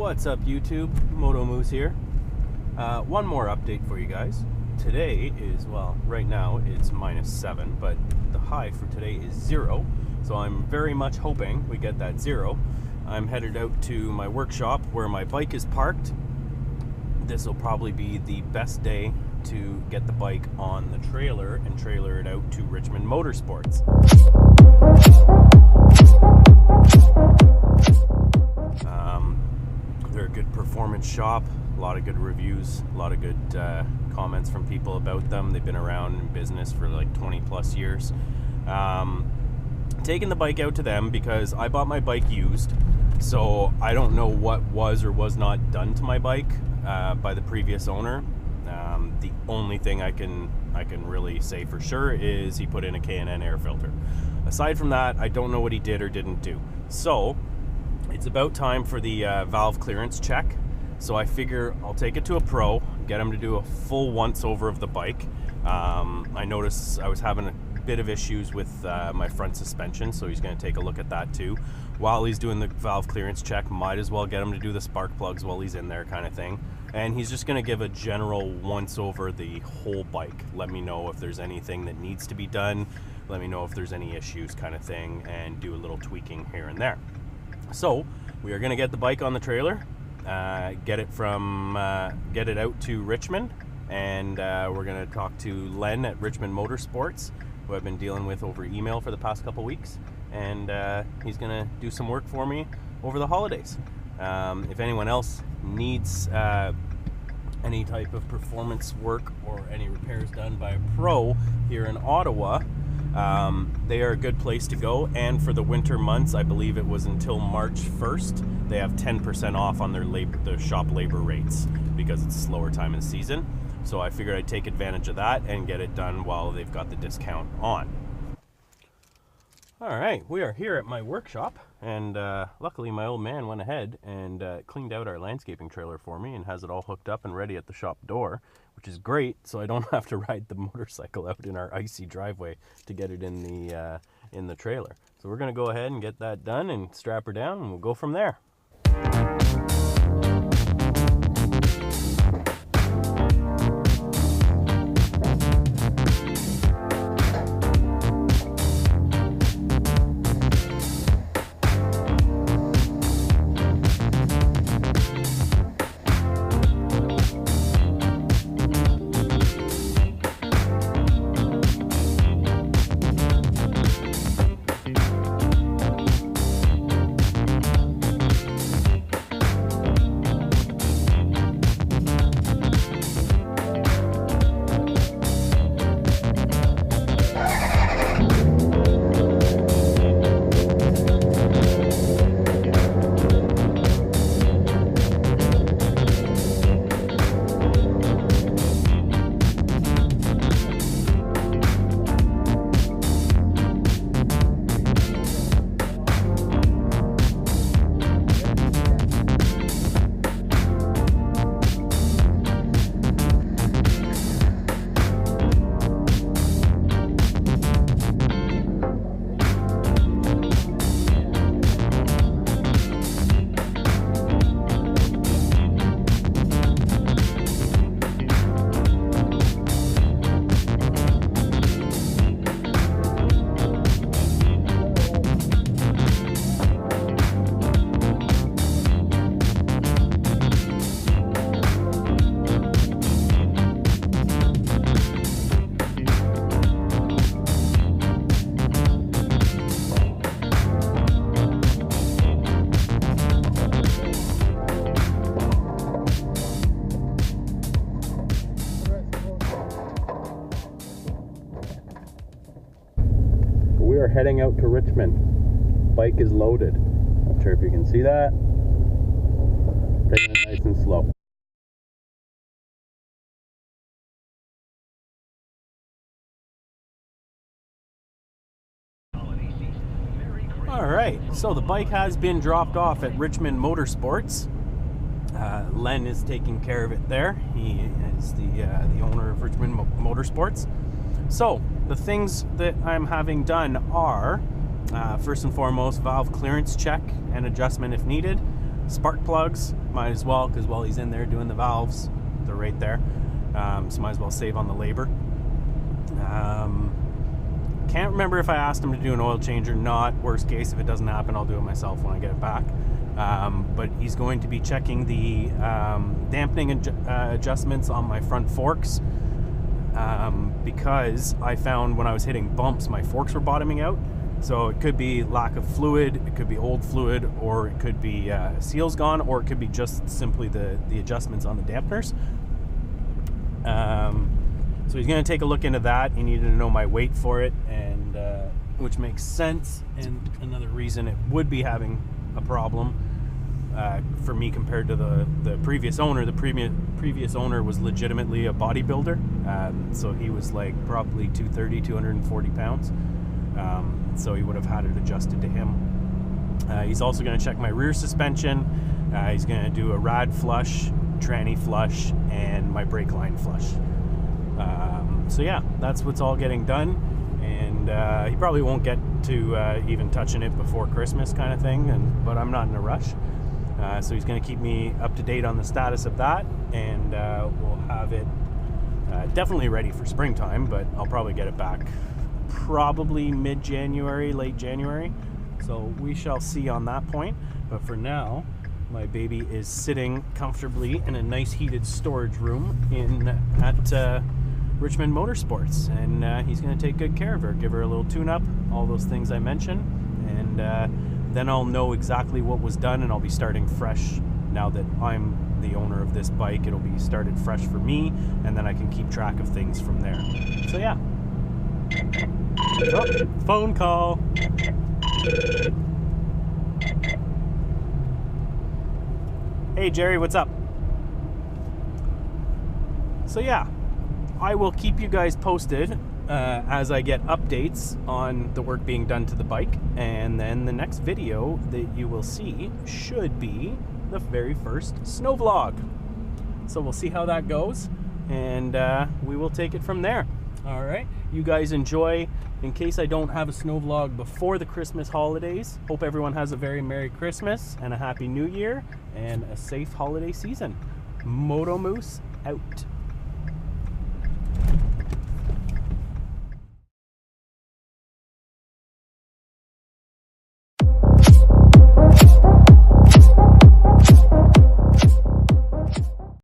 What's up YouTube? Moto Moose here. One more update for you guys. Today is, well, right now it's -7, but the high for today is 0. So I'm very much hoping we get that 0. I'm headed out to my workshop where my bike is parked. This will probably be the best day to get the bike on the trailer and trailer it out to Richmond Motorsports. They're a good performance shop, a lot of good reviews, a lot of good comments from people about them. They've been around in business for like 20 plus years. Taking the bike out to them because I bought my bike used, so I don't know what was or was not done to my bike by the previous owner. The only thing I can really say for sure is he put in a K&N air filter. Aside from that, I don't know what he did or didn't do. So it's about time for the valve clearance check. So I figure I'll take it to a pro, get him to do a full once over of the bike. I noticed I was having a bit of issues with my front suspension, so he's going to take a look at that too. While he's doing the valve clearance check, might as well get him to do the spark plugs while he's in there, kind of thing. And he's just going to give a general once over the whole bike. Let me know if there's anything that needs to be done. Let me know if there's any issues, kind of thing, and do a little tweaking here and there. So we are going to get the bike on the trailer, get it out to Richmond, and we're going to talk to Len at Richmond Motorsports, who I've been dealing with over email for the past couple weeks, and he's going to do some work for me over the holidays. If anyone else needs any type of performance work or any repairs done by a pro here in Ottawa, they are a good place to go. And for the winter months, I believe it was until March 1st, they have 10% off on their shop labor rates because it's a slower time in the season. So I figured I'd take advantage of that and get it done while they've got the discount on. All right, we are here at my workshop, and luckily my old man went ahead and cleaned out our landscaping trailer for me and has it all hooked up and ready at the shop door, which is great, so I don't have to ride the motorcycle out in our icy driveway to get it in the trailer. So we're going to go ahead and get that done and strap her down, and we'll go from there. We are heading out to Richmond. Bike is loaded. Not sure if you can see that. Taking it nice and slow. Alright, so the bike has been dropped off at Richmond Motorsports. Len is taking care of it there. He is the owner of Richmond Motorsports. So the things that I'm having done are, first and foremost, valve clearance check and adjustment if needed. spark plugs. Might as well, because while he's in there doing the valves, they're right there. So might as well save on the labor. Can't remember if I asked him to do an oil change or not. Worst case, if it doesn't happen, I'll do it myself when I get it back. But he's going to be checking the dampening adjustments on my front forks, because I found when I was hitting bumps, my forks were bottoming out. So it could be lack of fluid, it could be old fluid, or it could be seals gone, or it could be just simply the adjustments on the dampeners. So he's going to take a look into that. He needed to know my weight for it, and which makes sense, and another reason it would be having a problem for me compared to the previous owner. The previous owner was legitimately a bodybuilder, so he was like probably 230, 240 pounds. So he would have had it adjusted to him. He's also going to check my rear suspension. He's going to do a rad flush, tranny flush, and my brake line flush. So yeah, that's what's all getting done, and he probably won't get to even touching it before Christmas kind of thing, but I'm not in a rush. So he's going to keep me up to date on the status of that, and we'll have it definitely ready for springtime, but I'll probably get it back probably mid-January, late January. So we shall see on that point. But for now, my baby is sitting comfortably in a nice heated storage room at Richmond Motorsports, and he's going to take good care of her, give her a little tune-up, all those things I mentioned, and then I'll know exactly what was done, and I'll be starting fresh now that I'm the owner of this bike. It'll be started fresh for me, and then I can keep track of things from there. So yeah. Oh, phone call. Hey Jerry, what's up? So yeah, I will keep you guys posted as I get updates on the work being done to the bike, and then the next video that you will see should be the very first snow vlog. So we'll see how that goes, and we will take it from there. All right, you guys enjoy. In case I don't have a snow vlog before the Christmas holidays, hope everyone has a very Merry Christmas and a Happy New Year and a safe holiday season. Moto Moose out.